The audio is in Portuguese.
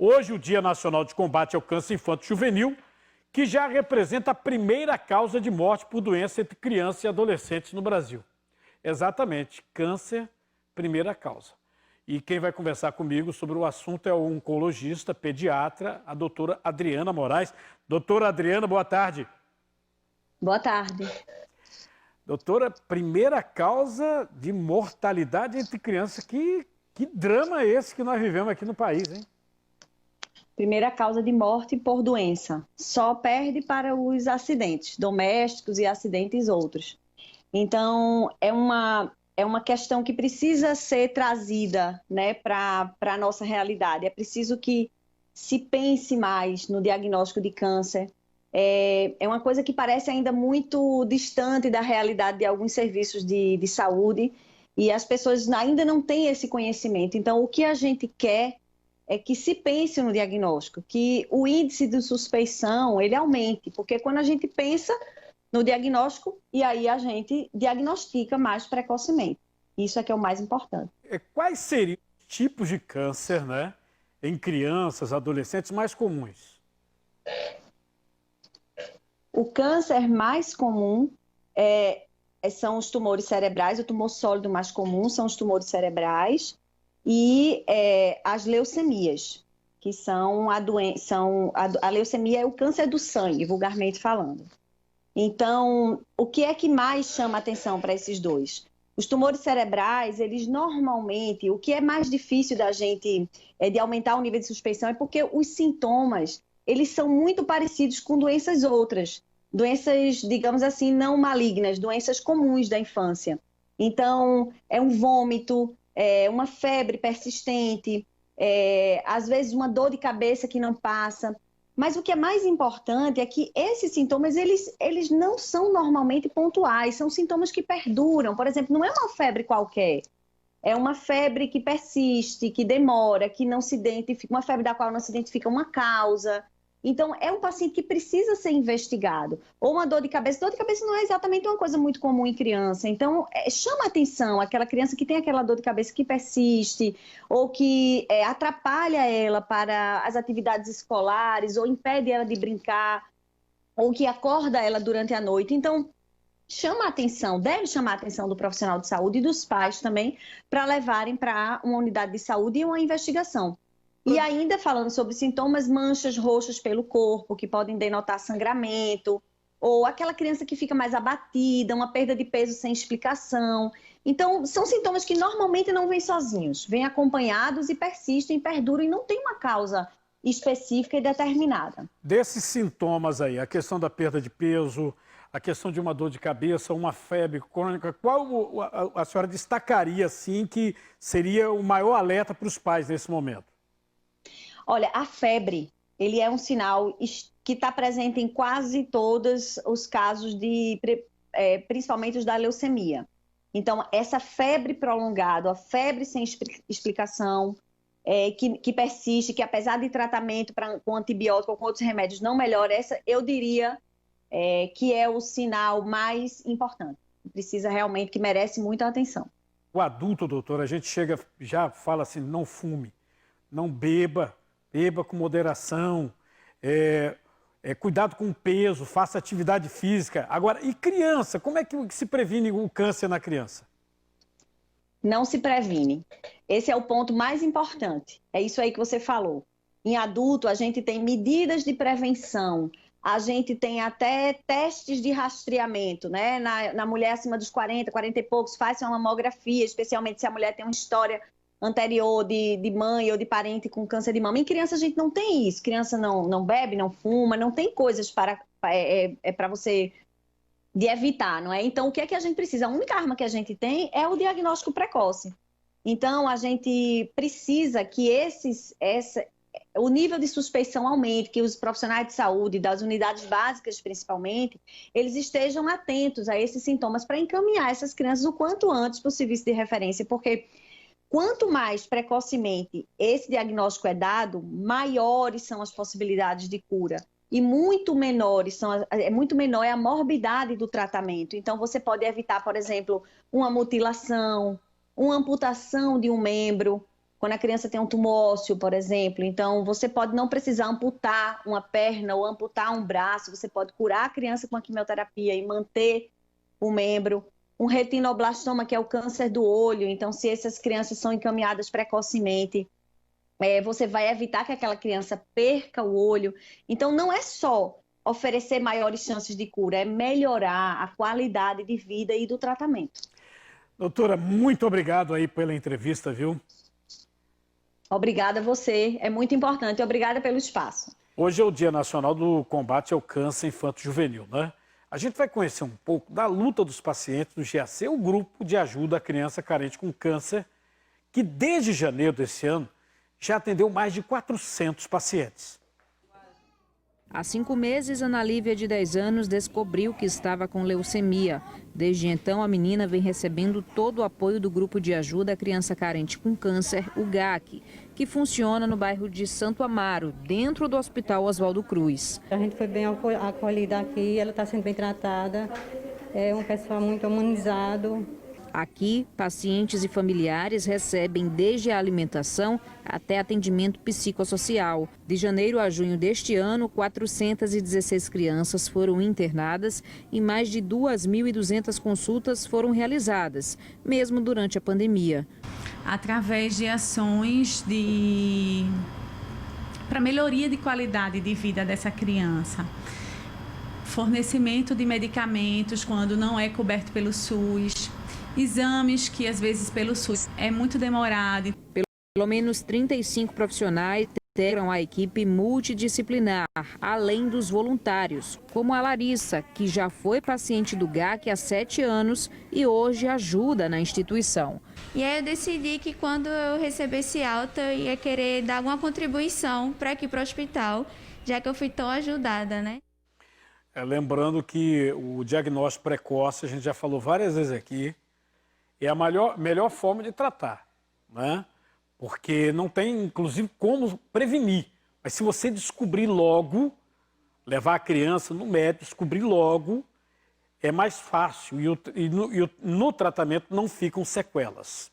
Hoje, o Dia Nacional de Combate ao Câncer Infanto-Juvenil, que já representa a primeira causa de morte por doença entre crianças e adolescentes no Brasil. Exatamente, câncer, primeira causa. E quem vai conversar comigo sobre o assunto é o oncologista, pediatra, a doutora Adriana Moraes. Doutora Adriana, boa tarde. Boa tarde. Doutora, primeira causa de mortalidade entre crianças. Que drama é esse que nós vivemos aqui no país, hein? Primeira causa de morte por doença. Só perde para os acidentes domésticos e acidentes outros. Então, é uma questão que precisa ser trazida, né, para a nossa realidade. É preciso que se pense mais no diagnóstico de câncer. É uma coisa que parece ainda muito distante da realidade de alguns serviços de saúde e as pessoas ainda não têm esse conhecimento. Então, o que a gente quer é que se pense no diagnóstico, que o índice de suspeição ele aumente, porque quando a gente pensa no diagnóstico, e aí a gente diagnostica mais precocemente. Isso é que é o mais importante. Quais seriam os tipos de câncer, né, em crianças, adolescentes mais comuns? O câncer mais comum são os tumores cerebrais, o tumor sólido mais comum são os tumores cerebrais e as leucemias, que são a leucemia é o câncer do sangue, vulgarmente falando. Então, o que é que mais chama atenção para esses dois? Os tumores cerebrais, eles normalmente, o que é mais difícil da gente, de aumentar o nível de suspeição é porque os sintomas, eles são muito parecidos com doenças outras, doenças, digamos assim, não malignas, doenças comuns da infância. Então, é um vômito, uma febre persistente, às vezes uma dor de cabeça que não passa. Mas o que é mais importante é que esses sintomas, eles não são normalmente pontuais, são sintomas que perduram. Por exemplo, não é uma febre qualquer, é uma febre que persiste, que demora, que não se identifica, uma febre da qual não se identifica uma causa. Então, é um paciente que precisa ser investigado. Ou uma dor de cabeça não é exatamente uma coisa muito comum em criança. Então, chama atenção aquela criança que tem aquela dor de cabeça que persiste, ou que atrapalha ela para as atividades escolares, ou impede ela de brincar, ou que acorda ela durante a noite. Então, chama atenção, deve chamar a atenção do profissional de saúde e dos pais também, para levarem para uma unidade de saúde e uma investigação. E ainda falando sobre sintomas, manchas roxas pelo corpo, que podem denotar sangramento, ou aquela criança que fica mais abatida, uma perda de peso sem explicação. Então, são sintomas que normalmente não vêm sozinhos, vêm acompanhados e persistem, perduram e não tem uma causa específica e determinada. Desses sintomas aí, a questão da perda de peso, a questão de uma dor de cabeça, uma febre crônica, qual a senhora destacaria assim que seria o maior alerta para os pais nesse momento? Olha, a febre, ele é um sinal que está presente em quase todos os casos, principalmente os da leucemia. Então, essa febre prolongada, a febre sem explicação, que persiste, que apesar de tratamento com antibiótico ou com outros remédios não melhora, essa eu diria que é o sinal mais importante. Precisa realmente, que merece muita atenção. O adulto, doutor, a gente já fala assim, não fume, não beba com moderação, cuidado com o peso, faça atividade física. Agora, e criança? Como é que se previne o câncer na criança? Não se previne. Esse é o ponto mais importante. É isso aí que você falou. Em adulto, a gente tem medidas de prevenção, a gente tem até testes de rastreamento, né? Na mulher acima dos 40 e poucos, faz uma mamografia, especialmente se a mulher tem uma história anterior de mãe ou de parente com câncer de mama. Em criança a gente não tem isso. Criança não bebe, não fuma, não tem coisas para você de evitar, não é? Então, o que é que a gente precisa? A única arma que a gente tem é o diagnóstico precoce. Então, a gente precisa que o nível de suspeição aumente, que os profissionais de saúde, das unidades básicas principalmente, eles estejam atentos a esses sintomas para encaminhar essas crianças o quanto antes para o serviço de referência, porque quanto mais precocemente esse diagnóstico é dado, maiores são as possibilidades de cura. E muito menor é a morbidade do tratamento. Então, você pode evitar, por exemplo, uma mutilação, uma amputação de um membro, quando a criança tem um tumor ósseo, por exemplo. Então, você pode não precisar amputar uma perna ou amputar um braço, você pode curar a criança com a quimioterapia e manter o membro. Um retinoblastoma, que é o câncer do olho. Então, se essas crianças são encaminhadas precocemente, você vai evitar que aquela criança perca o olho. Então, não é só oferecer maiores chances de cura, é melhorar a qualidade de vida e do tratamento. Doutora, muito obrigado aí pela entrevista, viu? Obrigada a você, é muito importante. Obrigada pelo espaço. Hoje é o Dia Nacional do Combate ao Câncer Infanto-Juvenil, né? A gente vai conhecer um pouco da luta dos pacientes do GAC, o grupo de ajuda à criança carente com câncer, que desde janeiro desse ano já atendeu mais de 400 pacientes. Há 5 meses, Ana Lívia, de 10 anos, descobriu que estava com leucemia. Desde então, a menina vem recebendo todo o apoio do Grupo de Ajuda à Criança Carente com Câncer, o GAC, que funciona no bairro de Santo Amaro, dentro do Hospital Oswaldo Cruz. A gente foi bem acolhida aqui, ela está sendo bem tratada, é um pessoal muito humanizado. Aqui, pacientes e familiares recebem desde a alimentação até atendimento psicossocial. De janeiro a junho deste ano, 416 crianças foram internadas e mais de 2.200 consultas foram realizadas, mesmo durante a pandemia. Através de ações para melhoria de qualidade de vida dessa criança. Fornecimento de medicamentos quando não é coberto pelo SUS. Exames que, às vezes, pelo SUS é muito demorado. Pelo menos 35 profissionais integram a equipe multidisciplinar, além dos voluntários, como a Larissa, que já foi paciente do GAC há 7 anos e hoje ajuda na instituição. E aí eu decidi que quando eu recebesse alta, eu ia querer dar alguma contribuição para aqui para o hospital, já que eu fui tão ajudada, né? Lembrando que o diagnóstico precoce, a gente já falou várias vezes aqui, é a melhor forma de tratar, né? Porque não tem, inclusive, como prevenir. Mas se você descobrir logo, levar a criança no médico, descobrir logo, é mais fácil e no tratamento não ficam sequelas.